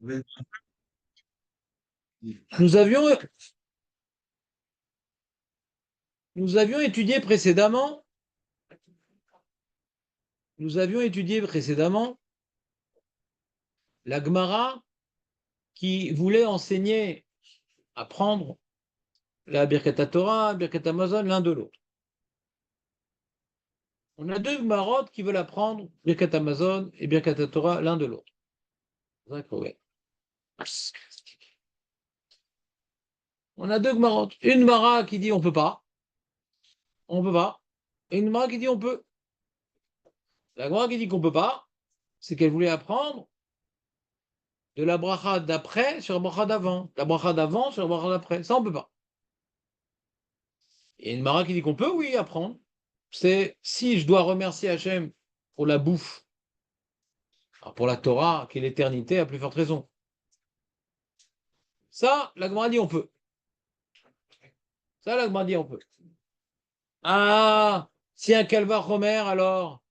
Nous avions, nous avions étudié précédemment, nous avions étudié précédemment la Gemara qui voulait enseigner, apprendre la Birkat Torah, Birkat Hamazon, l'un de l'autre. On a deux Gemarotes qui veulent apprendre Birkat Hamazon et Birkat Torah l'un de l'autre. D'accord, ouais. On a deux Gemarotes. Une Gemara qui dit on peut pas, et une Gemara qui dit on peut. La Gemara qui dit qu'on peut pas, c'est qu'elle voulait apprendre de la bracha d'après sur la bracha d'avant, la bracha d'avant sur la bracha d'après. Ça, on peut pas. Et une Gemara qui dit qu'on peut, oui, apprendre. C'est si je dois remercier Hachem pour la bouffe, alors pour la Torah, qui est l'éternité, à plus forte raison. Ça, la Gemara dit on peut. Ça, la Gemara dit on peut. Ah, si un calvar Homer, alors,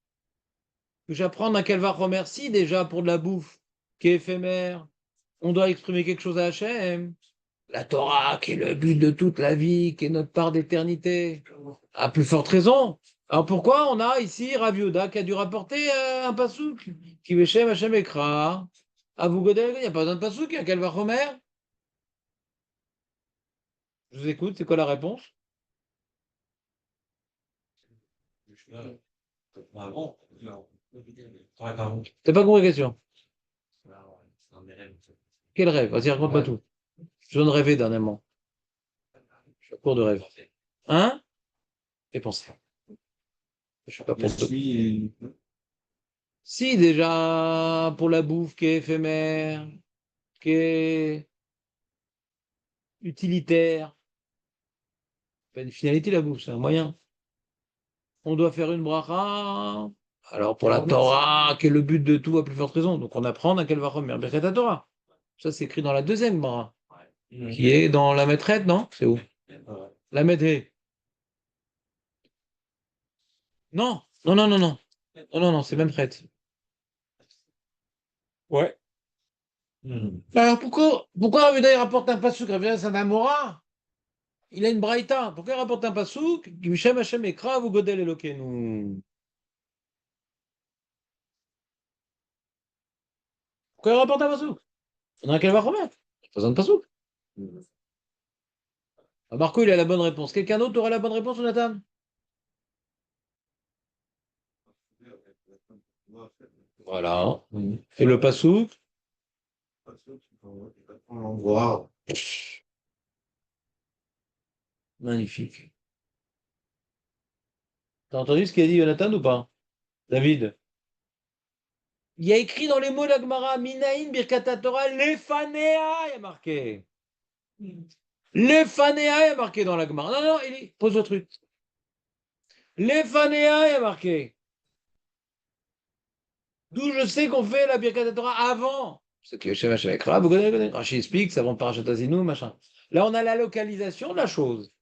que j'apprends un calvar Homer, si déjà pour de la bouffe, qui est éphémère, on doit exprimer quelque chose à Hachem. La Torah, qui est le but de toute la vie, qui est notre part d'éternité, à plus forte raison. Alors pourquoi on a ici Rav Yehuda qui a dû rapporter un pasouk qui Veshem Hachem Ekra, à vous Godel, il n'y a pas besoin de pasouk, il y a un calvar Homer. Je vous écoute, c'est quoi la réponse? T'as pas compris la question? Quel rêve? Vas-y, raconte-moi tout. Je viens de rêver dernièrement. Je suis à court de rêve. Hein? Fais penser. Je suis pas pour tout. Si, déjà, pour la bouffe qui est éphémère, qui est utilitaire, pas une finalité la bouffe, c'est un moyen. On doit faire une bracha. Alors pour la Torah, qui est le but de tout, à plus forte raison. Donc on apprend à quelle va remettre Birkat Torah. Ça, c'est écrit dans la deuxième bracha, qui est dans la maîtrette, non? C'est où? La maîtrette. Non, non, non, non, non. Non, non, non, c'est même prête. Ouais. Alors pourquoi Ravida, il rapporte un pasuk, Ravida Sanamora? Il a une braïta. Pourquoi il rapporte un pasuk? Gishem Hashem Ekra, vous godel Elokeinu. Pourquoi il rapporte un pasuk? On a qu'elle va remettre. Pas besoin de pasuk. Ah, Marco, il a la bonne réponse. Quelqu'un d'autre aura la bonne réponse, Jonathan? Voilà. Et le pasuk? Wow. Magnifique. T'as entendu ce qu'a dit Jonathan ou pas? David? Il y a écrit dans les mots de la Gemara, Minaïn Birkata Torah, Lefanea, il y a marqué. Lefanea, il y a marqué dans la Gemara. Non, non, pose le truc. Lefanea, il y a marqué. D'où je sais qu'on fait la Birkat Torah avant. Ce qui est chez Rachel Rashi explique, ça va par Azinu, machin. Là, on a la localisation de la chose.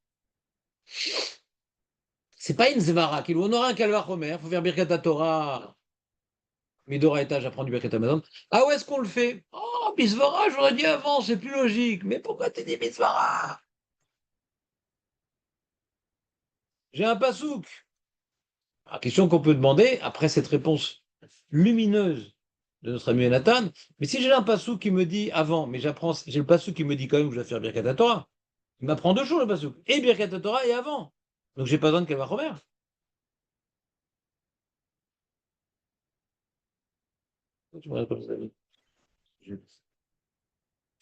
C'est pas une Zvara, on aura un calvar Homer, il faut faire Birkat Torah. Midora étage, j'apprends du Birkat Amazon. Ah, où est-ce qu'on le fait? Oh, Bisvara, j'aurais dit avant, c'est plus logique. Mais pourquoi t'es dit Bisvara? J'ai un pasouk. La question qu'on peut demander, après cette réponse lumineuse de notre ami Nathan, mais si j'ai un pasouk qui me dit avant, mais j'ai le pasouk qui me dit quand même que je dois faire Birkat Torah, il m'apprend deux choses le pasouk, et Birkat Torah et avant. Donc j'ai pas besoin de Kalva Chomer. Tu me réponds, David. Il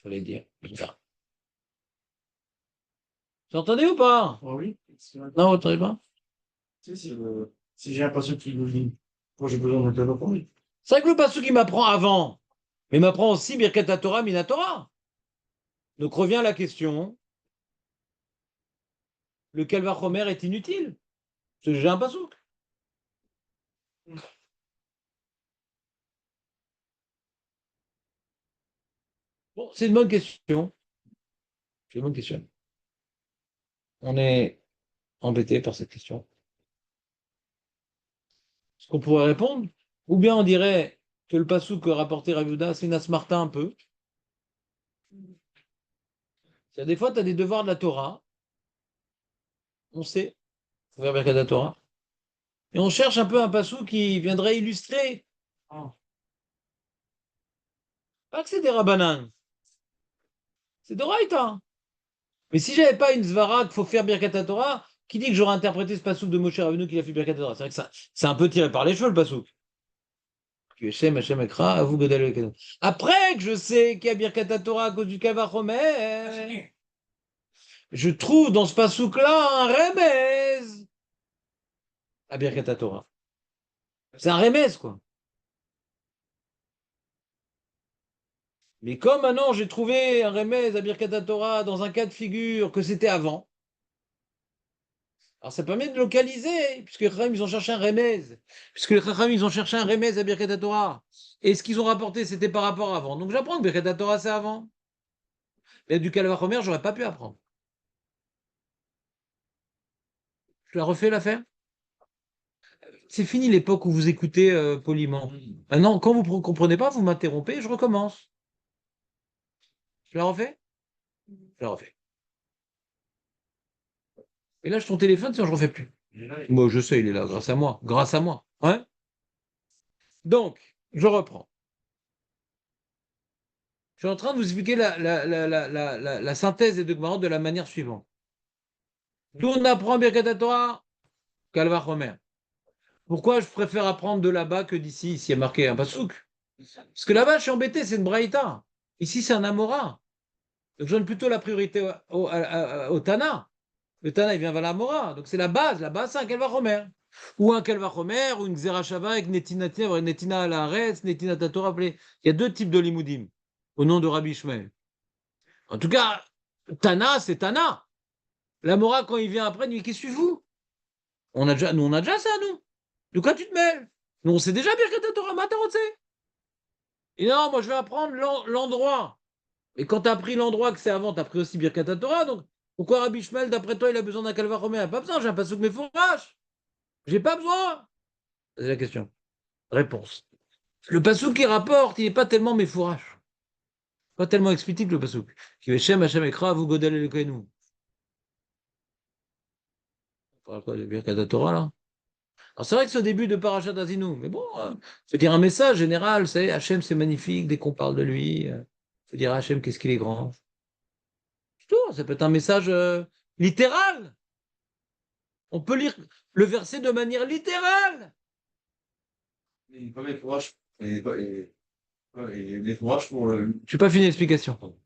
fallait le dire. Putain. Vous entendez ou pas? Ah oui. Non, vous entendez pas? Si j'ai un patient qui vous dit, moi j'ai besoin de téléphone, oui. C'est vrai que le pasouk il m'apprend avant, mais il m'apprend aussi Birkat Torah, Minatora. Donc revient la question, le Kalva Chomer est inutile. Parce que j'ai un pasouk. Bon, c'est une bonne question. C'est une bonne question. On est embêté par cette question. Est-ce qu'on pourrait répondre? Ou bien on dirait que le pasouk que rapportait Rav Yehuda, c'est une asmarta un peu. Des fois, tu as des devoirs de la Torah. On sait, faut faire Birkat Torah. Et on cherche un peu un passou qui viendrait illustrer. Pas que c'est des rabbanan, c'est d'Oraïta. Mais si j'avais pas une svara qu'il faut faire Birkat Torah, qui dit que j'aurais interprété ce passouk de Moshe Rabbeinu qu'il a fait Birkat Torah? C'est vrai que ça, c'est un peu tiré par les cheveux le passouk. Hashem Ekra, à vous Godel Ekenu. Après que je sais qu'il y a Birkat Torah à cause du Kavachomer, je trouve dans ce passouk-là un remez à Birkat Torah. C'est un remez, quoi. Mais comme maintenant j'ai trouvé un remez à Birkat Torah dans un cas de figure que c'était avant, alors ça permet de localiser, puisque les Chachamim, ils ont cherché un remez. Puisque les Chachamim, ils ont cherché un remez à Birkat Torah. Et ce qu'ils ont rapporté, c'était par rapport à avant. Donc j'apprends que Birkat Torah, c'est avant. Mais du Kalvachomer, j'aurais pas pu apprendre. Je la refais l'affaire. C'est fini l'époque où vous écoutez poliment. Maintenant, quand vous ne comprenez pas, vous m'interrompez et je recommence. Je la refais? Je la refais. Et lâche ton téléphone, sinon je ne refais plus. Moi, je sais, il est là, grâce à moi. Grâce à moi. Ouais. Donc, je reprends. Je suis en train de vous expliquer la synthèse des deux Gemara de la manière suivante. D'où on apprend Birkat Torah, Kalva Chomer. Pourquoi je préfère apprendre de là-bas que d'ici? Ici, il y a marqué un pasouk. Parce que là-bas, je suis embêté, c'est une braïta. Ici, c'est un amora. Donc, je donne plutôt la priorité au Tana. Le Tana, il vient vers l'amora. Donc, c'est la base. La base, c'est un Kalva Chomer. Ou un Kalva Chomer, ou une Xerashava avec Netina, Netina à la Haaretz, Netina Tatora. Il y a deux types de limoudim au nom de Rabbi Ishmael. En tout cas, Tana, c'est Tana. L'amora, quand il vient après, il dit qu'est-ce que tu fous? Nous, on a déjà ça, nous. De quoi tu te mêles? Nous, on sait déjà Birkat Torah, Matarotse. Et non, moi, je vais apprendre l'endroit. Et quand tu as appris l'endroit que c'est avant, tu as pris aussi Birkat Torah. Donc, pourquoi Rabbi Shmuel, d'après toi, il a besoin d'un calva romain? Pas besoin, j'ai un pasouk mes fourrages. J'ai pas besoin. C'est la question. Réponse. Le pasouk qui rapporte, il n'est pas tellement mes fourrages. Pas tellement explicite le pasouk. Qui veut Shem, Hashem, Ekra, vous Godel et le Kohenou. On parle quoi de Birkat Torah, là? Alors, c'est vrai que c'est au début de Parashat Azinu, mais bon, faut dire un message général, c'est Hachem, c'est magnifique, dès qu'on parle de lui, faut dire Hachem, qu'est-ce qu'il est grand. C'est tout, ça peut être un message littéral. On peut lire le verset de manière littérale. Et pas mes fourrages. Et les fourrages pour le. Je n'ai pas fini l'explication.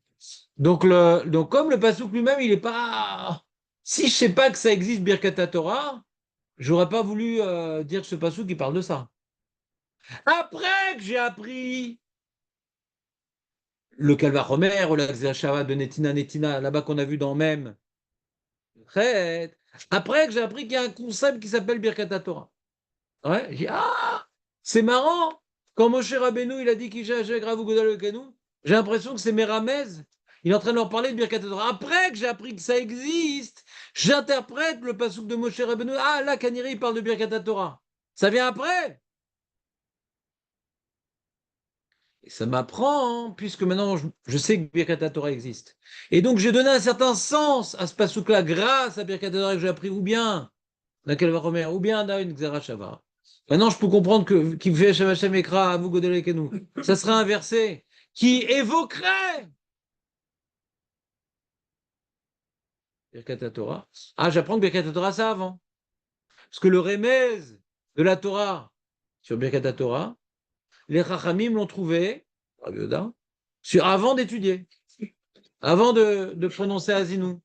Donc, comme le Passouk lui-même, il n'est pas. Si je ne sais pas que ça existe, Birkat Torah, j'aurais pas voulu dire que ce Passouk qui parle de ça. Après que j'ai appris le Calva Homer ou la Xershava de Netina Netina, là-bas qu'on a vu dans même. Après que j'ai appris qu'il y a un concept qui s'appelle Birkat Torah. Ouais, j'ai dit, ah, c'est marrant. Quand Moshe Rabbeinu, il a dit qu'il j'ai grave Godal Kanou, j'ai l'impression que c'est Méramez. Il est en train de leur parler de Birkat Torah. Après que j'ai appris que ça existe, j'interprète le passouk de Moshe Rabbeinu. Ah, là, Kaniri, il parle de Birkat Torah. Ça vient après. Et ça m'apprend, hein, puisque maintenant je sais que Birkat Torah existe. Et donc j'ai donné un certain sens à ce passouk-là grâce à Birkat Torah que j'ai appris, ou bien d'un Kelvachomer, ou bien d'une Xerashava. Maintenant, je peux comprendre que qui fait Hashem Hashem Ekra, vous Godelekenu. Ça serait un verset qui évoquerait Birkat Torah. Ah, j'apprends que Birkat Torah, c'est avant. Parce que le remez de la Torah sur Birkat Torah, les Chachamim l'ont trouvé, sur, avant d'étudier, avant de prononcer Azinu.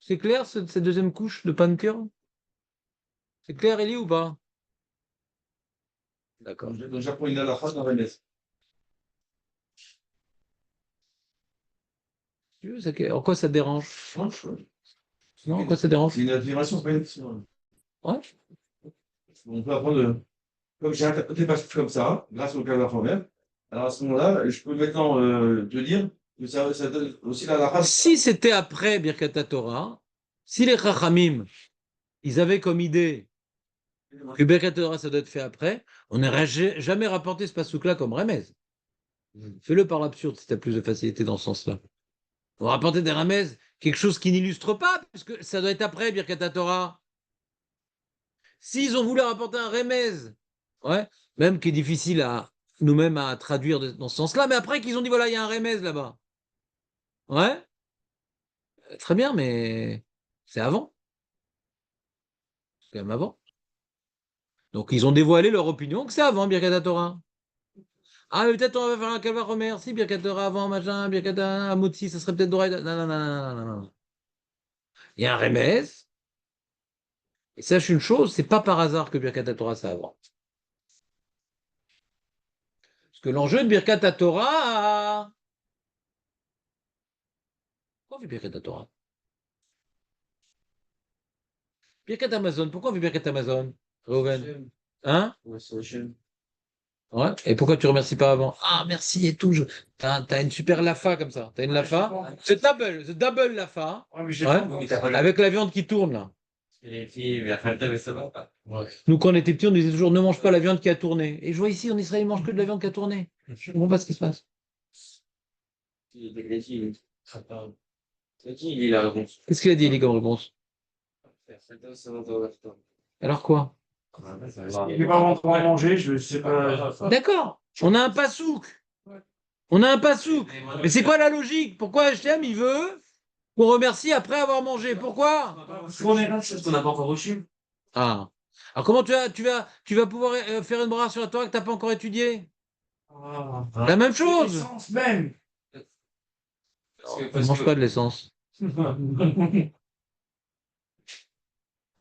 C'est clair, cette deuxième couche de peinture? C'est clair, Elie, ou pas? D'accord. Donc, j'apprends une halakha dans la messe. En quoi ça te dérange? Non, en quoi ça te dérange? C'est une admiration, pas une question. Ouais. On peut apprendre, comme j'ai interprété pas comme ça, grâce au cadre formel, alors à ce moment-là, je peux maintenant te dire que ça donne aussi la halakha. Si c'était après Birkat Torah, si les Chachamim, ils avaient comme idée que Birkat Torah, ça doit être fait après, on n'aurait jamais rapporté ce pasouk-là comme remède. Fais-le par l'absurde si tu as plus de facilité dans ce sens-là. On va rapporter des remèzes, quelque chose qui n'illustre pas, puisque ça doit être après Birkat Torah. S'ils ont voulu rapporter un remez, ouais, même qui est difficile à nous-mêmes à traduire dans ce sens-là, mais après qu'ils ont dit voilà, il y a un remez là-bas. Ouais, très bien, mais c'est avant. C'est quand même avant. Donc ils ont dévoilé leur opinion que c'est avant Birkat Torah. Ah, mais peut-être on va faire un Kalva Omer, si Birkat Torah avant, machin, Birkat Amotsi, ça serait peut-être Doraï. Non, non, non, non, non, non. Il y a un remez, et sache une chose, c'est pas par hasard que Birkat Torah c'est avant. Parce que l'enjeu de Birkat Torah. Pourquoi on fait Birkat Torah? Birkat Amazon, pourquoi on fait Birkat Amazon, Reuven? Hein? Ouais, c'est la chaîne. Ouais. Et pourquoi tu remercies pas avant? Ah, merci et tout. T'as une super lafa comme ça. T'as une lafa. C'est double lafa. Ouais, mais j'ai Ouais. pas. Mais t'as pas le- Avec la viande qui tourne là. Les filles, la fête, mais ça va pas. Ouais. Nous, quand on était petits, on disait toujours ne mange pas la viande qui a tourné. Et je vois ici, en Israël, ils mangent que de la viande qui a tourné. Je ne comprends pas ce qui se passe. C'est qui, il est la réponse? Qu'est-ce qu'il a dit, Eli, comme réponse? Alors quoi? Il n'est pas rentré à manger, je sais pas. D'accord. On a un passouk. On a un passouk. Mais c'est quoi la logique? Pourquoi HTM, il veut qu'on remercie après avoir mangé? Pourquoi? Parce qu'on est là, c'est ce qu'on n'a pas encore reçu. Ah. Alors comment tu vas pouvoir faire une brasse sur la Torah que tu n'as pas encore étudiée? Ah. La même chose. L'essence même. On ne mange pas de l'essence.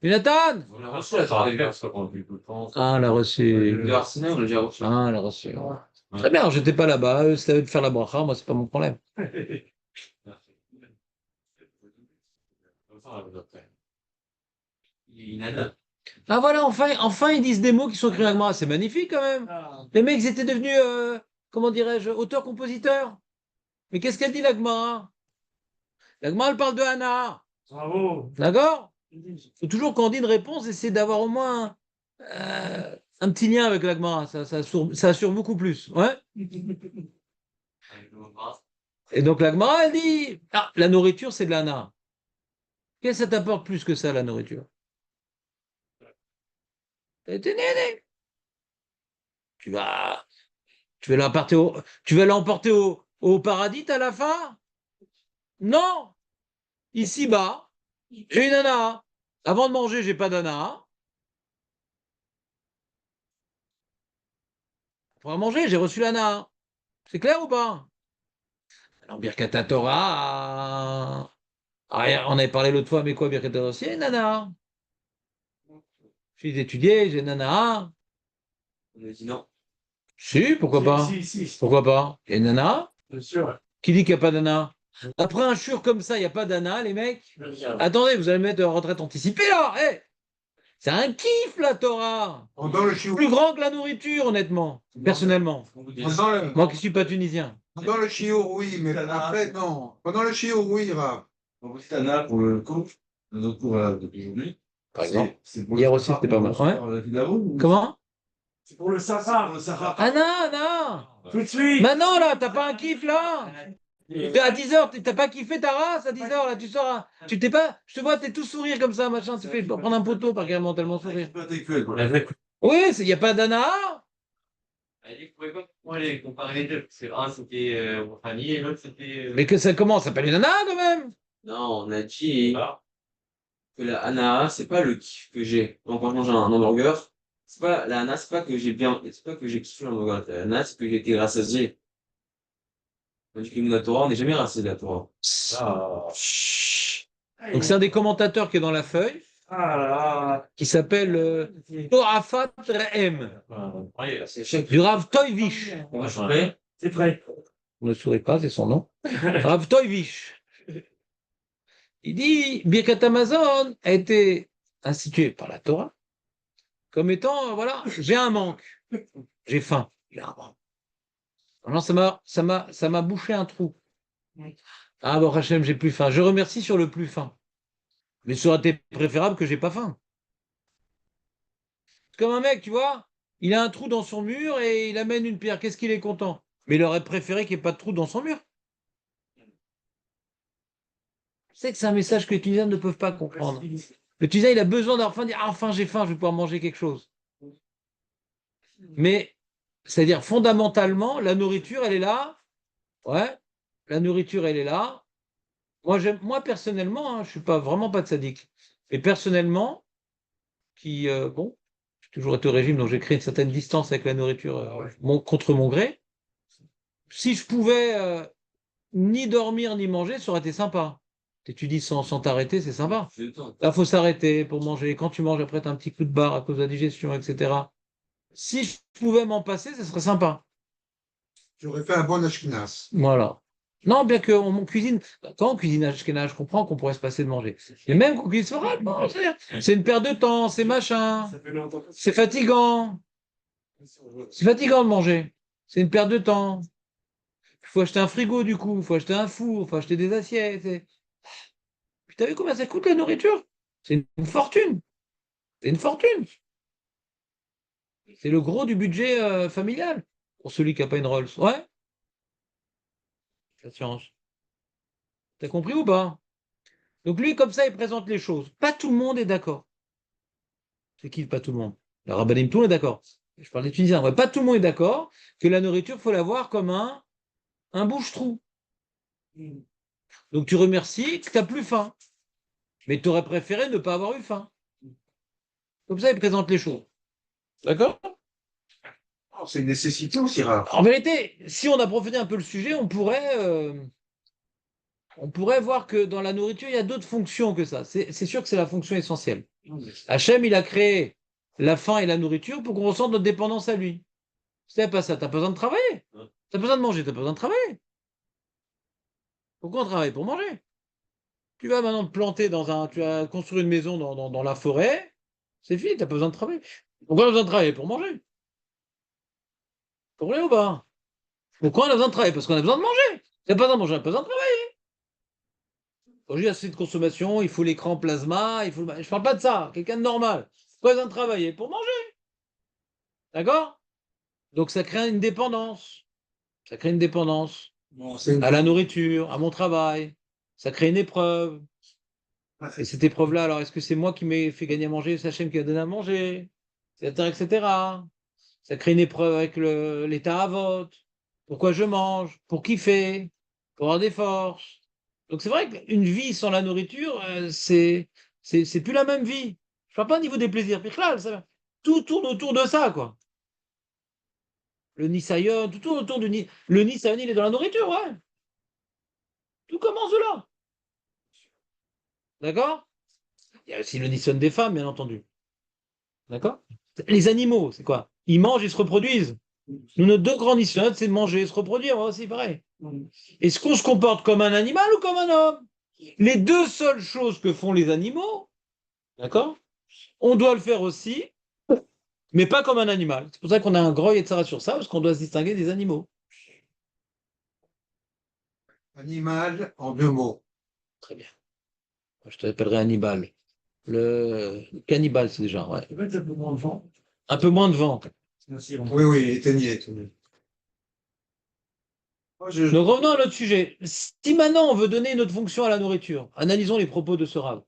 Jonathan! On l'a reçu la Torah des Verts, ça prend plus de temps. Ah, elle a reçu. Le Arsenal, on l'a déjà reçu. Ah, elle a reçu. Très bien, alors j'étais pas là-bas. Eux, c'était à eux de faire la bracha. Moi, c'est pas mon problème. Ah voilà, enfin ils disent des mots qui sont écrits avec moi. C'est magnifique quand même. Les mecs, ils étaient devenus, comment dirais-je, auteurs-compositeurs. Mais qu'est-ce qu'elle dit, l'Agmara? L'Agmara, elle parle de Hana. Bravo. D'accord? Faut toujours, quand on dit une réponse, essayer d'avoir au moins un petit lien avec l'Agmara. Ça assure beaucoup plus. Ouais? Et donc l'Agmara, elle dit, ah, la nourriture, c'est de l'Hana. Qu'est-ce que ça t'apporte plus que ça, la nourriture? T'as été né. Tu vas, tu vas l'emporter au paradis à la fin? Non! Ici-bas, j'ai une Hana. Avant de manger, j'ai pas d'Hana. Pour manger, j'ai reçu l'Hana. C'est clair ou pas? Alors, Birkat Torah. Ah, on avait parlé l'autre fois, mais quoi, Birkat Torah? C'est Nana. Je suis étudié, j'ai Nana. On a dit non. Si, pourquoi pas? Si. Pourquoi pas? Il y a une Nana. Bien sûr. Qui dit qu'il n'y a pas d'Anna? Après un chur comme ça, il n'y a pas d'Anna, les mecs? Attendez, vous allez me mettre en retraite anticipée là? Eh, c'est un kiff la Torah! Pendant le shiur, Plus grand que la nourriture, honnêtement, personnellement. Moi qui ne suis pas tunisien. pendant le shiur, oui, mais après, non. Pendant le shiur, oui, Rav. Donc, aussi, Tana, pour le cours, notre cours d'aujourd'hui. Par exemple. C'est pour Hier le aussi, Sahara, c'était pas mal. pour Ouais. faire la Vidao, ou- Comment? C'est pour le Sahara. Pour le Sahara. Anna! Tout de suite. Maintenant là, t'as pas un kiff là? À 10h, t'as pas kiffé ta race à 10h là, tu sors. Tu t'es pas. Je te vois, t'es tout sourire comme ça, machin. Tu fais prendre un poteau par carrément tellement sourire. C'est pas intellectuel, quoi. Oui, il n'y a pas d'Anna. Elle dit que vous pouvez pas moi, les comparer les deux. Parce que un, c'était en famille et l'autre, c'était. Mais que ça commence, ça s'appelle une Anna quand même. Non, on a dit Ah. que la Hana, c'est pas le kiff que j'ai. Donc, quand je mange un hamburger, c'est pas, la Hana, c'est pas que j'ai bien, c'est pas que j'ai kiffé l'hamburger. La Hana, c'est que j'ai été rassasié. Tandis que nous, la Torah, on n'est jamais rassasié de la Torah. Donc c'est un des commentateurs qui est dans la feuille, Ah là qui s'appelle Torafat Rehem, C'est chaque du Rav Toivish. Moi, je suis prêt. c'est prêt. Ne souris pas, c'est son nom. Rav Toivish. Il dit Birkat Amazon a été institué par la Torah comme étant, voilà, j'ai un manque, j'ai faim, j'ai un manque. Alors ça m'a bouché un trou. Ah bon, Hachem, j'ai plus faim. Je remercie sur le plus faim. Mais ça aurait été préférable que j'ai pas faim. C'est comme un mec, tu vois, il a un trou dans son mur et il amène une pierre. Qu'est-ce qu'il est content? Mais il aurait préféré qu'il n'y ait pas de trou dans son mur. sais que c'est un message que les Tunisiens ne peuvent pas comprendre. Le Tunisien, il a besoin d'avoir faim, de dire ah, enfin j'ai faim, je vais pouvoir manger quelque chose. Mais, c'est-à-dire fondamentalement, la nourriture, elle est là. Ouais, la nourriture, elle est là. Moi personnellement, hein, je suis pas vraiment pas de sadique. Mais personnellement, bon, j'ai toujours été au régime, donc j'ai créé une certaine distance avec la nourriture contre mon gré. Si je pouvais ni dormir ni manger, ça aurait été sympa. Tu dis sans t'arrêter, c'est sympa. Là, faut s'arrêter pour manger. Quand tu manges, après, t'as un petit coup de barre à cause de la digestion, etc. Si je pouvais m'en passer, ce serait sympa. J'aurais fait un bon ashkenaz. Voilà. Non, bien qu'on cuisine, quand on cuisine ashkénaze, je comprends qu'on pourrait se passer de manger. Et même qu'on cuisine sfarade, bon, c'est une perte de temps, c'est machin, Ça fait longtemps que c'est fatigant. C'est fatigant de manger. C'est une perte de temps. Il faut acheter un frigo, du coup, il faut acheter un four, il faut acheter des assiettes. Puis t'as vu combien ça coûte la nourriture? C'est une fortune. C'est une fortune. C'est le gros du budget familial pour celui qui n'a pas une Rolls. Ouais, la science. T'as compris ou pas? Donc lui, comme ça, il présente les choses. Pas tout le monde est d'accord. C'est qui pas tout le monde? Le Rabbanim, tout le monde est d'accord. Je parle des Tunisiens. Ouais, pas tout le monde est d'accord que la nourriture, faut la voir comme un bouche-trou. Donc tu remercies que tu n'as plus faim. Mais tu aurais préféré ne pas avoir eu faim. Comme ça, il présente les choses. D'accord? Oh, c'est une nécessité aussi rare. En vérité, si on approfondit un peu le sujet, on pourrait voir que dans la nourriture, il y a d'autres fonctions que ça. C'est sûr que c'est la fonction essentielle. Hachem, il a créé la faim et la nourriture pour qu'on ressente notre dépendance à lui. C'est pas ça, tu as besoin de travailler. Tu as besoin de manger, tu as besoin de travailler. Pourquoi on travaille? Pour manger. Tu vas maintenant te planter tu vas construire une maison dans la forêt, c'est fini, tu n'as pas besoin de travailler. Pourquoi on a besoin de travailler? Pour manger. Pour rien ou pas? Pourquoi on a besoin de travailler? Parce qu'on a besoin de manger. Tu n'as pas besoin de manger, on n'a pas besoin de travailler. Aujourd'hui, il y a assez de consommation, il faut l'écran plasma, il faut Je parle pas de ça, quelqu'un de normal. Pourquoi on a besoin de travailler? Pour manger. D'accord? Donc ça crée une dépendance. Ça crée une dépendance Bon, c'est une- à la nourriture, à mon travail. Ça crée une épreuve. Et cette épreuve-là, alors est-ce que c'est moi qui m'ai fait gagner à manger, c'est Hachem qui a donné à manger, etc., etc. Ça crée une épreuve avec l'état à vote. Pourquoi je mange? Pour kiffer? Pour avoir des forces? Donc c'est vrai qu'une vie sans la nourriture, c'est plus la même vie. Je parle pas au niveau des plaisirs. Puis là, tout tourne autour de ça, quoi. Le Nisayon, tout tourne autour du Le Nisayon, il est dans la nourriture, ouais. Tout commence de là. D'accord? Il y a aussi le Nisayon des femmes, bien entendu. D'accord? Les animaux, c'est quoi? Ils mangent, ils se reproduisent. Nous, nos deux grands Nisayon, c'est de manger et se reproduire, moi aussi, pareil. Est-ce qu'on se comporte comme un animal ou comme un homme? Les deux seules choses que font les animaux, d'accord? On doit le faire aussi, mais pas comme un animal. C'est pour ça qu'on a un grand Yetzara sur ça, parce qu'on doit se distinguer des animaux. Animal en deux mots. Très bien. Moi, je t'appellerai Hannibal. Le cannibale, c'est déjà, ouais. peut-être un peu moins de vent. Un peu moins de vent. Merci. Oui, oui, éteignez. Moi, Donc revenons à notre sujet. Si maintenant on veut donner une autre fonction à la nourriture, analysons les propos de ce rave.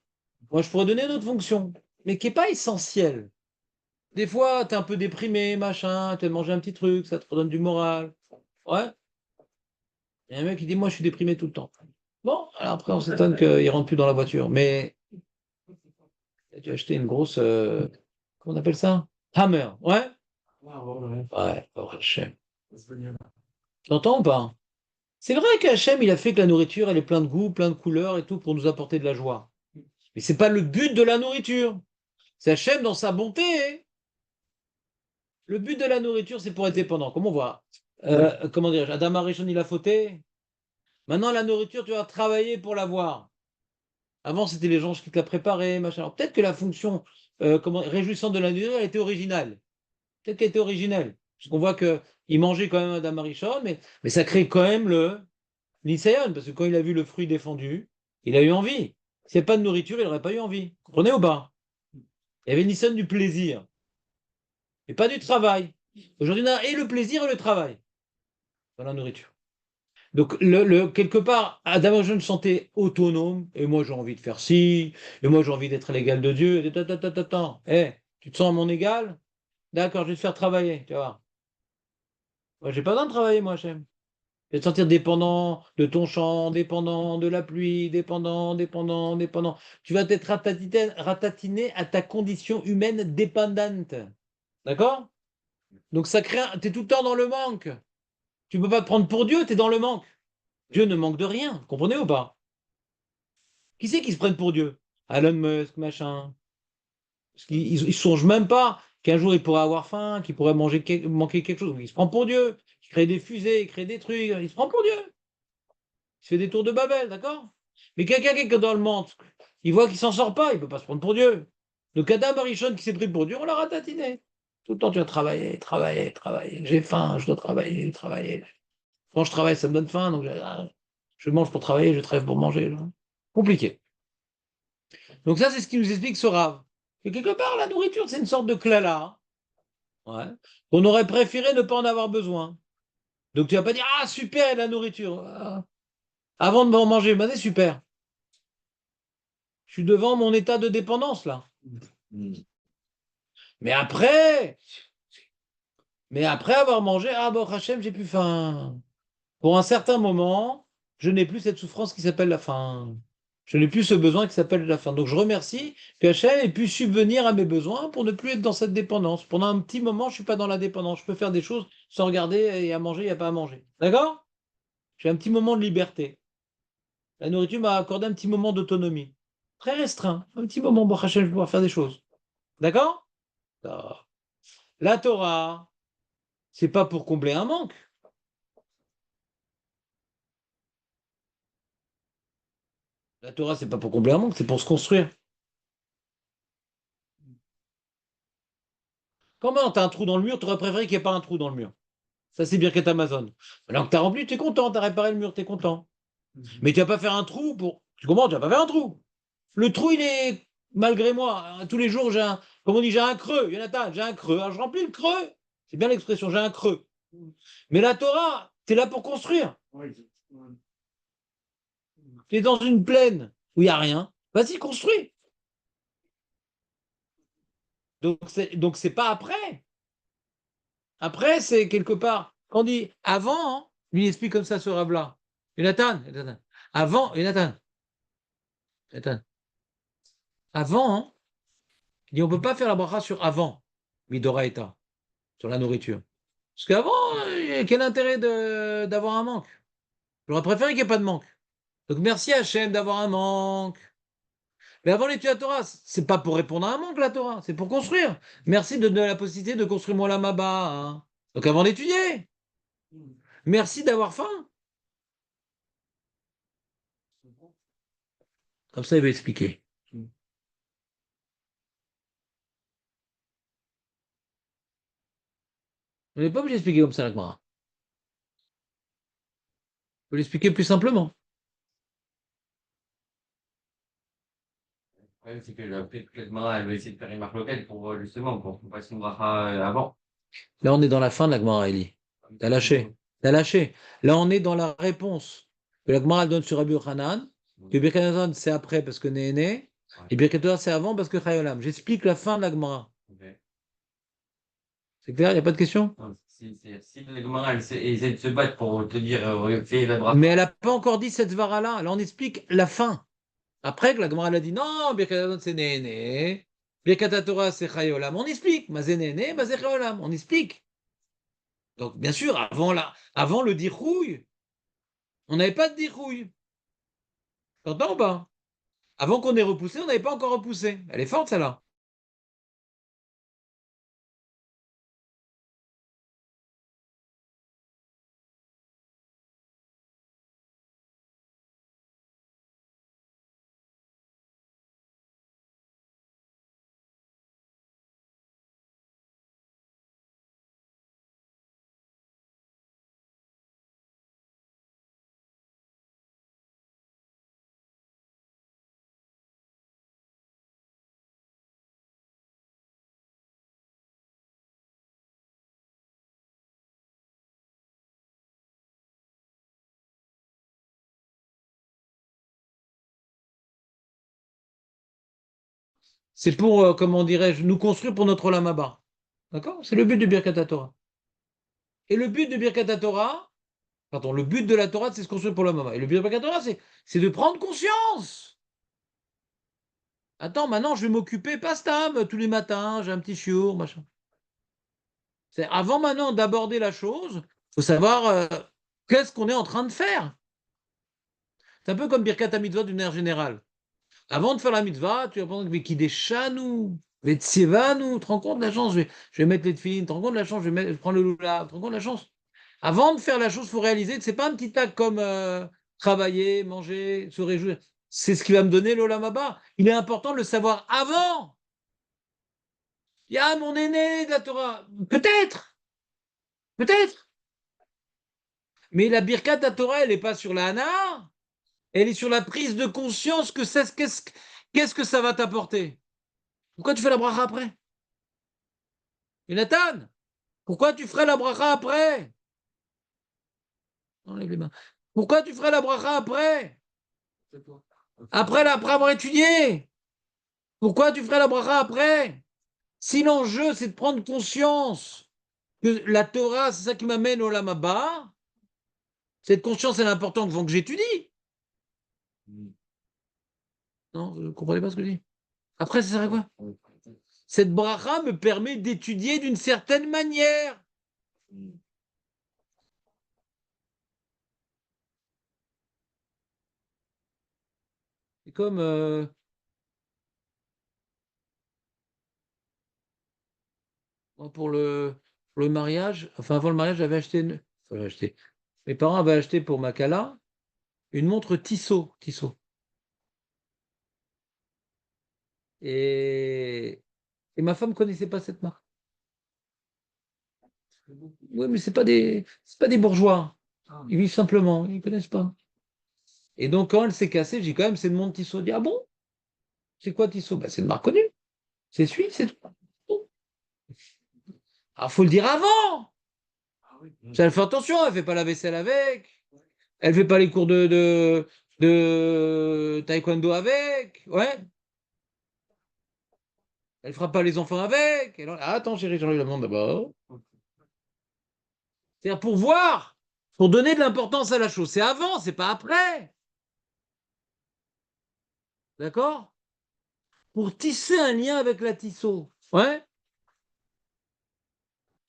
Moi, je pourrais donner une autre fonction, mais qui n'est pas essentielle. Des fois, tu es un peu déprimé, machin, tu as mangé un petit truc, ça te redonne du moral. Ouais. Il y a un mec qui dit, moi, je suis déprimé tout le temps. Bon, alors après, on s'étonne qu'il ne rentre plus dans la voiture. Mais tu as acheté une grosse, comment on appelle ça? Hammer. Ouais? Ouais, oh, Hachem. T'entends ou pas? C'est vrai qu'Hachem, il a fait que la nourriture, elle est plein de goût, plein de couleurs et tout pour nous apporter de la joie. Mais c'est pas le but de la nourriture. C'est Hachem dans sa bonté, hein. Le but de la nourriture, c'est pour être dépendant. Comme on voit. Comment dire, Adam Arishon, il a fauté. Maintenant, la nourriture, tu vas travailler pour l'avoir. Avant, c'était les gens qui te la préparaient, machin. Alors, peut-être que la fonction réjouissante de la nourriture, elle était originale. Peut-être qu'elle était originelle. Parce qu'on voit qu'il mangeait quand même Adam Arishon, mais ça crée quand même le l'Isayon, parce que quand il a vu le fruit défendu, il a eu envie. S'il n'y a pas de nourriture, il n'aurait pas eu envie. Vous comprenez ou pas? Il y avait l'Isayon du plaisir, mais pas du travail. Aujourd'hui, on a et le plaisir et le travail dans la nourriture. Donc, quelque part, Adam je me sentais autonome, et moi j'ai envie de faire ci, et moi j'ai envie d'être l'égal de Dieu. Et tu te sens mon égal? D'accord, je vais te faire travailler, tu vois. Moi, j'ai pas besoin de travailler, moi, Hachem. Je vais te sentir dépendant de ton champ, dépendant de la pluie, dépendant. Tu vas t'être ratatiné à ta condition humaine dépendante. D'accord? Donc ça crée, tu es tout le temps dans le manque. Tu ne peux pas te prendre pour Dieu, tu es dans le manque. Dieu ne manque de rien, comprenez ou pas? Qui c'est qui se prennent pour Dieu? Elon Musk, machin. Parce qu'ils songent même pas qu'un jour il pourrait avoir faim, qu'il pourrait manquer quelque chose. Donc, il se prend pour Dieu. Il crée des fusées, il crée des trucs. Il se prend pour Dieu. Il fait des tours de Babel, d'accord? Mais quelqu'un qui est dans le monde, il voit qu'il s'en sort pas, il peut pas se prendre pour Dieu. Donc Adam Arishon qui s'est pris pour Dieu, on l'a ratatiné. Tout le temps, tu vas travailler. J'ai faim, je dois travailler. Quand je travaille, ça me donne faim, donc je mange pour travailler, je travaille pour manger. Là. Compliqué. Donc ça, c'est ce qui nous explique ce rave. Et quelque part, la nourriture, c'est une sorte de clala. Ouais. On aurait préféré ne pas en avoir besoin. Donc tu vas pas dire, ah super, il y a de la nourriture. Avant de m'en manger, bah, c'est super. Je suis devant mon état de dépendance là. Mais après, mais après avoir mangé, ah bon, Hachem, j'ai plus faim. Pour un certain moment, je n'ai plus cette souffrance qui s'appelle la faim. Je n'ai plus ce besoin qui s'appelle la faim. Donc je remercie que Hachem ait pu subvenir à mes besoins pour ne plus être dans cette dépendance. Pendant un petit moment, je ne suis pas dans la dépendance. Je peux faire des choses sans regarder et à manger, il n'y a pas à manger. D'accord? J'ai un petit moment de liberté. La nourriture m'a accordé un petit moment d'autonomie. Très restreint. Un petit moment, bon, Hachem, je vais pouvoir faire des choses. D'accord? Ah. La Torah, c'est pas pour combler un manque. La Torah, c'est pas pour combler un manque, c'est pour se construire. Comment t'as un trou dans le mur, t'aurais préféré qu'il n'y ait pas un trou dans le mur. Ça, c'est Birket Amazon. Alors que t'as rempli, t'es content, t'as réparé le mur, t'es content. Mais tu vas pas faire un trou pour. Tu comprends, tu vas pas faire un trou. Le trou, il est malgré moi. Hein, tous les jours, comme on dit, j'ai un creux. Jonathan, j'ai un creux. Alors je remplis le creux. C'est bien l'expression, j'ai un creux. Mais la Torah, t'es là pour construire. T'es dans une plaine où il n'y a rien. Vas-y, construis. Donc c'est pas après. Après, c'est quelque part. On dit avant, hein, lui il explique comme ça ce rave-là. Jonathan, avant, Jonathan, avant, hein, il dit on ne peut pas faire la bracha sur avant, Midoraeta, sur la nourriture. Parce qu'avant, quel intérêt d'avoir un manque? J'aurais préféré qu'il n'y ait pas de manque. Donc merci Hachem d'avoir un manque. Mais avant l'étude de la Torah, c'est pas pour répondre à un manque la Torah, c'est pour construire. Merci de donner la possibilité de construire mon lamaba. Hein. Donc avant d'étudier, merci d'avoir faim. Comme ça, il va expliquer. On n'est pas obligé d'expliquer comme ça la Gemara. On peut l'expliquer plus simplement. Ouais, c'est que peut-être que la Gemara, elle va essayer de faire une marque locale pour justement pour qu'on fasse une bracha avant. Là, on est dans la fin de la Gemara, Eli. T'as lâché. T'as lâché. Là, on est dans la réponse que la Gemara elle donne sur Rabbi Hanan, que Birkat Hamazon, c'est après parce que Néhéné, Ouais. et Birkat Torah, c'est avant parce que Chayolam. J'explique la fin de la Gemara. Ok. C'est clair, il n'y a pas de question? Non, si la Gemara, elle essaie de se battre pour te dire, fais la bracha. Mais elle n'a pas encore dit cette vara-là. Là, on explique la fin. Après que la Gemara elle a dit non, Birkat Hamazon, c'est Néhéné. Birkat Torah, c'est Chayolam. On explique. Mazé Néhéné, Mazé Chayolam. On explique. Donc, bien sûr, avant le dirouille, on n'avait pas de dirouille. T'entends ou pas? Avant qu'on ait repoussé, on n'avait pas encore repoussé. Elle est forte, celle-là. C'est pour, comment dirais-je, nous construire pour notre Olam Haba. D'accord? C'est le but de Birkat Torah. Et le but de Birkat Torah, pardon, le but de la Torah, c'est de se construire pour l'Olam Haba. Et le but de Birkat Torah, c'est de prendre conscience. Attends, maintenant, je vais m'occuper, pas stam, tous les matins, j'ai un petit chiour, machin. C'est avant maintenant d'aborder la chose, il faut savoir qu'est-ce qu'on est en train de faire. C'est un peu comme Birkat HaMitzvot d'une manière générale. Avant de faire la mitzvah, tu vas penser que qui des chanou, mais tsivanu, tu te rends compte de la chance, je vais mettre les tefilines, tu te rends compte de la chance, je prends le lula, tu te rends compte de la chance. Avant de faire la chose, il faut réaliser que c'est pas un petit acte comme travailler, manger, se réjouir. C'est ce qui va me donner l'olam haba. Il est important de le savoir avant. Il y a mon aîné de la Torah. Peut-être, peut-être. Mais la birkat de la Torah, elle n'est pas sur la hana. Elle est sur la prise de conscience que qu'est-ce que ça va t'apporter. Pourquoi tu fais la bracha après? Jonathan, pourquoi tu ferais la bracha après? Enlève les mains. Pourquoi tu ferais la bracha après? Après avoir étudié. Pourquoi tu ferais la bracha après? Si l'enjeu, c'est de prendre conscience que la Torah, c'est ça qui m'amène au Olam Haba, cette conscience, elle est importante avant que j'étudie. Non, vous ne comprenez pas ce que je dis? Après, ça sert à quoi? Cette bracha me permet d'étudier d'une certaine manière. C'est comme moi, pour le mariage, enfin avant le mariage, j'avais acheté mes parents avaient acheté pour ma Kala une montre Tissot. Tissot. Et ma femme ne connaissait pas cette marque. Oui, mais c'est pas des bourgeois. Ils vivent simplement, ils ne connaissent pas. Et donc, quand elle s'est cassée, j'ai dit quand même, c'est une montre Tissot. Elle dit, ah bon? C'est quoi Tissot? Ben, c'est une marque connue. C'est suisse, c'est tout. Alors, il faut le dire avant. Ça, elle fait attention, elle ne fait pas la vaisselle avec. Elle ne fait pas les cours de taekwondo avec. Ouais. Elle ne fera pas les enfants avec. Ah, attends, chérie, j'enlève la montre d'abord. C'est-à-dire pour voir, pour donner de l'importance à la chose. C'est avant, c'est pas après. D'accord? Pour tisser un lien avec la Tissot. Ouais?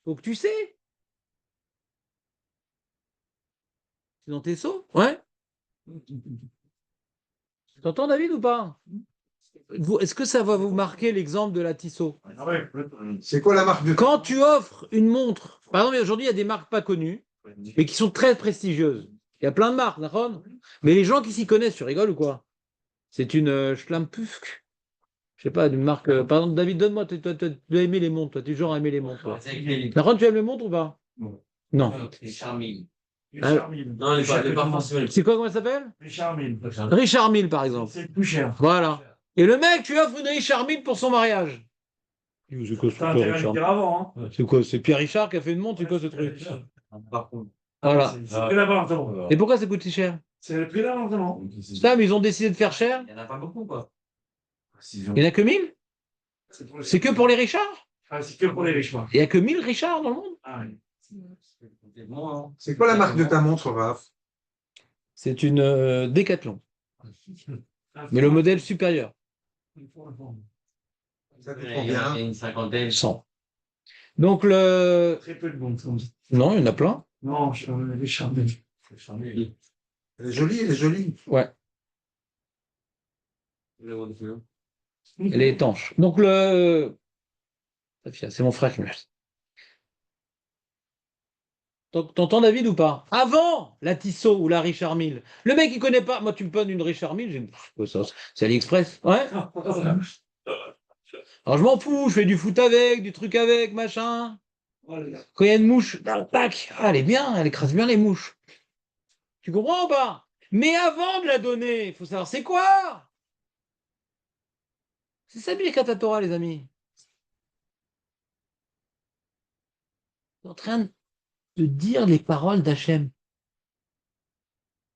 Faut que tu sais. C'est dans tes seaux? Ouais? T'entends, David, ou pas? Est-ce que ça va vous marquer l'exemple de la Tissot? C'est quoi la marque de Quand tu offres une montre, par exemple, aujourd'hui, il y a des marques pas connues, mais qui sont très prestigieuses. Il y a plein de marques, d'accord? Mais les gens qui s'y connaissent, tu rigoles ou quoi? C'est une Schlampusk. Je sais pas, d'une marque. Par exemple, David, donne-moi, toi, tu as aimé les montres, toi, tu es genre à aimer les montres. Toi. D'accord, tu aimes les montres ou pas? Non. C'est Charmille. Richard Mille. Non, les pas forcément. C'est quoi, comment ça s'appelle? Richard Mille. Richard Mille, par exemple. C'est plus cher. Voilà. Et le mec, tu offres une Richard Mille pour son mariage. C'est quoi ce T'as truc, intérêt à le Richard? dire avant. Hein. C'est quoi? C'est Pierre Richard qui a fait une montre, c'est quoi ce truc? Par contre. Voilà. C'est le prix d'appartement. Et pourquoi ça coûte si cher? C'est le prix d'appartement. Ça, mais ils ont décidé de faire cher. Il n'y en a pas beaucoup, quoi. Il n'y en a que 1000? C'est que pour les Richards? Ah, c'est que pour les riches, moi. Il n'y a que 1000 Richards dans le monde? Ah, oui. C'est bon, hein. C'est quoi la marque de ta montre, Raph? C'est une Décathlon, mais le modèle supérieur. Ça coûte Il y combien? a une cinquantaine. 100. Donc le... Très peu de bons. Non, il y en a plein. Non, je suis Richard Mille. Charmille. Elle est jolie, elle est jolie. Ouais, elle est étanche. Donc c'est mon frère qui me l'a acheté. T'entends David ou pas? Avant la Tissot ou la Richard Mille. Le mec il connaît pas. Moi tu me donnes une Richard Mille, c'est AliExpress. Ouais. Alors je m'en fous, je fais du foot avec, du truc avec, machin. Quand il y a une mouche, tac, ah, elle est bien, elle écrase bien les mouches. Tu comprends ou pas? Mais avant de la donner, il faut savoir c'est quoi? C'est ça Birkat Torah, les amis. On est en train de dire les paroles d'Hachem.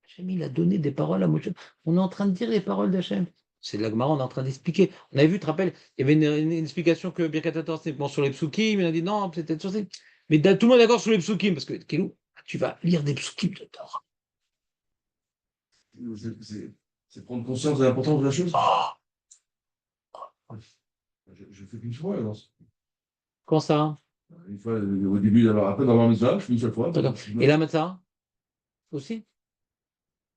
Hachem, il a donné des paroles à Moshe. On est en train de dire les paroles d'Hachem. C'est de la Gemara, on est en train d'expliquer. On avait vu, tu te rappelles, il y avait une explication que Birkat Torah, c'était bon sur les psukim, il a dit non, c'est peut-être sur ces. Mais tout le monde est d'accord sur les psukim, parce que, Kelou, tu vas lire des psukim de Torah. C'est prendre conscience de l'importance de la chose. Oh, Je fais qu'une fois, alors. comment ça? Une fois, au début, après, dans ma maison, je fais une seule fois. D'accord. Et la matzah aussi?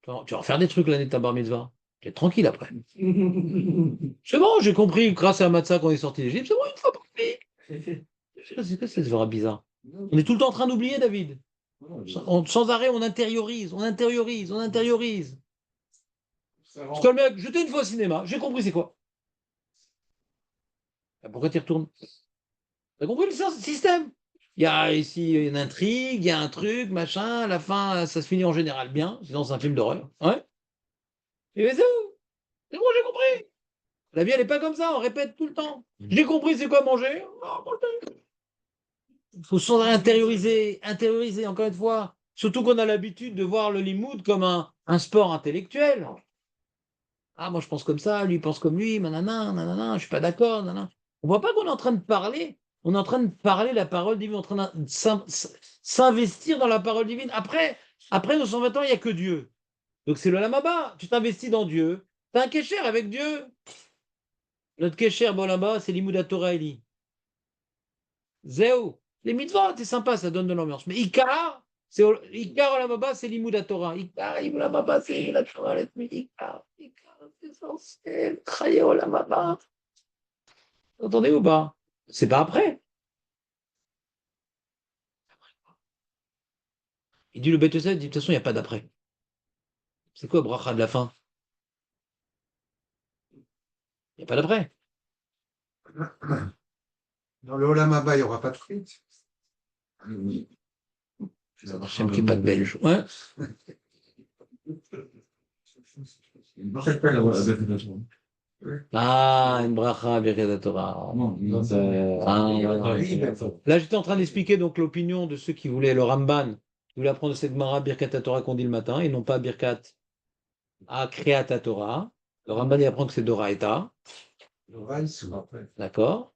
Tu vas en faire des trucs l'année de ta bar mitzvah. Tu es tranquille après. C'est bon, j'ai compris, grâce à la matzah qu'on est sorti d'Égypte, c'est bon, une fois pour lui. C'est quoi cette verra bizarre? On est tout le temps en train d'oublier, David. Sans arrêt, on intériorise, on intériorise, on intériorise. Parce que le mec, j'étais une fois au cinéma, j'ai compris c'est quoi. Pourquoi tu y retournes? T'as compris le système? Il y a ici une intrigue, il y a un truc, machin, à la fin, ça se finit en général bien, sinon c'est un film d'horreur. Ouais. Et c'est où? C'est bon, j'ai compris. La vie, elle n'est pas comme ça, on répète tout le temps. J'ai compris c'est quoi manger. Il faut sans intérioriser, intérioriser, encore une fois. Surtout qu'on a l'habitude de voir le limoud comme un sport intellectuel. Ah, moi je pense comme ça, lui pense comme lui, nanana, nanana, je suis pas d'accord, nanana. On voit pas qu'on est en train de parler, on est en train de parler la parole divine, on est en train de s'investir dans la parole divine. Après nos 120 ans, il n'y a que Dieu. Donc c'est le lamaba, tu t'investis dans Dieu, tu as un kécher avec Dieu. Notre kécher, bon là-bas, c'est l'imouda Torah Eli. Zéo. Les mitzvot, c'est sympa, ça donne de l'ambiance. Mais Ikar, Ikar Olamaba, c'est l'imouda Torah. Ikar Olamaba, c'est la Torah, Ikar, c'est essentiel. Chaye Olamaba. Vous entendez ou pas? C'est pas après. Il dit le Beth Yosef, il dit de toute façon, il n'y a pas d'après. C'est quoi bracha de la fin? Il n'y a pas d'après. Dans le Olam Haba, il n'y aura pas de frites. J'aime qu'il n'y ait pas de belge. Ouais. Ah, une bracha, Birkat Torah. Là, j'étais en train d'expliquer donc l'opinion de ceux qui voulaient le Ramban, qui voulaient apprendre cette Mara Birkat Torah qu'on dit le matin, et non pas Birkat à Kriyat Torah. Le Ramban, il apprend que c'est Doraita. D'accord.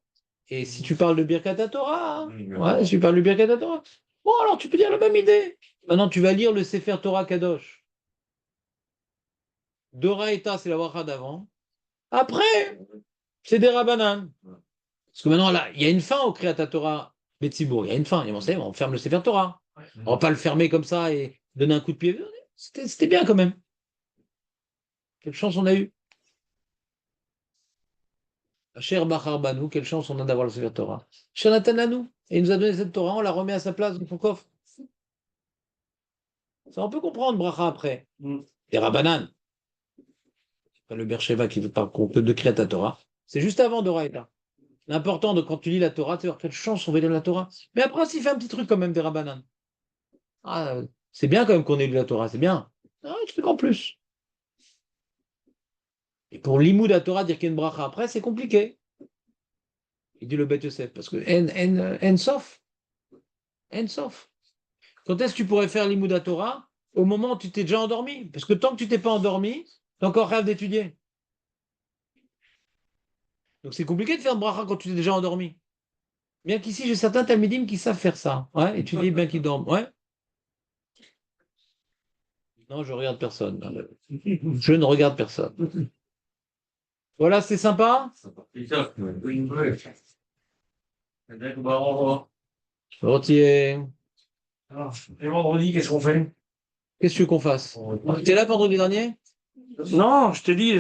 Et si tu parles de Birkat Torah, ouais, si tu parles de Birkat Torah, bon, alors tu peux dire la même idée. Maintenant, tu vas lire le Sefer Torah Kadosh. Doraita, c'est la bracha d'avant. Après, c'est des Rabbanan. Parce que maintenant, là, il y a une fin au Kriyat Torah Betsibour. Il y a une fin. Et on ferme le Sefer Torah. On va pas le fermer comme ça et donner un coup de pied. C'était bien quand même. Quelle chance on a eu. Cher Bachar Banou, quelle chance on a d'avoir le Sefer Torah. Cher Natananou, et il nous a donné cette Torah, on la remet à sa place dans son coffre. Ça, on peut comprendre, bracha après. Des Rabbanan. C'est pas le Bercheva qui veut pas qu'on peut de Kriyat Torah. C'est juste avant Doraita. L'important de quand tu lis la Torah, tu vas quelle chance on va lire la Torah. Mais après, s'il fait un petit truc quand même des Rabbanan. Ah, c'est bien quand même qu'on ait lu la Torah, c'est bien. Ah, un truc en plus. Et pour l'imoud à Torah, dire qu'il y a une bracha après, c'est compliqué. Il dit le Beth Yosef, parce que en sauf. En sauf. Quand est-ce que tu pourrais faire l'imoud à Torah? Au moment où tu t'es déjà endormi. Parce que tant que tu t'es pas endormi, tu as encore rêve d'étudier. Donc c'est compliqué de faire une bracha quand tu t'es déjà endormi. Bien qu'ici, j'ai certains talmidim qui savent faire ça. Ouais, étudier bien qu'ils dorment. Ouais. Non, je regarde personne. Je ne regarde personne. Voilà, c'est sympa. Rentier. Et vendredi, qu'est-ce qu'on fait? Qu'est-ce que tu veux qu'on fasse? T'es là vendredi dernier? Non, je te dis,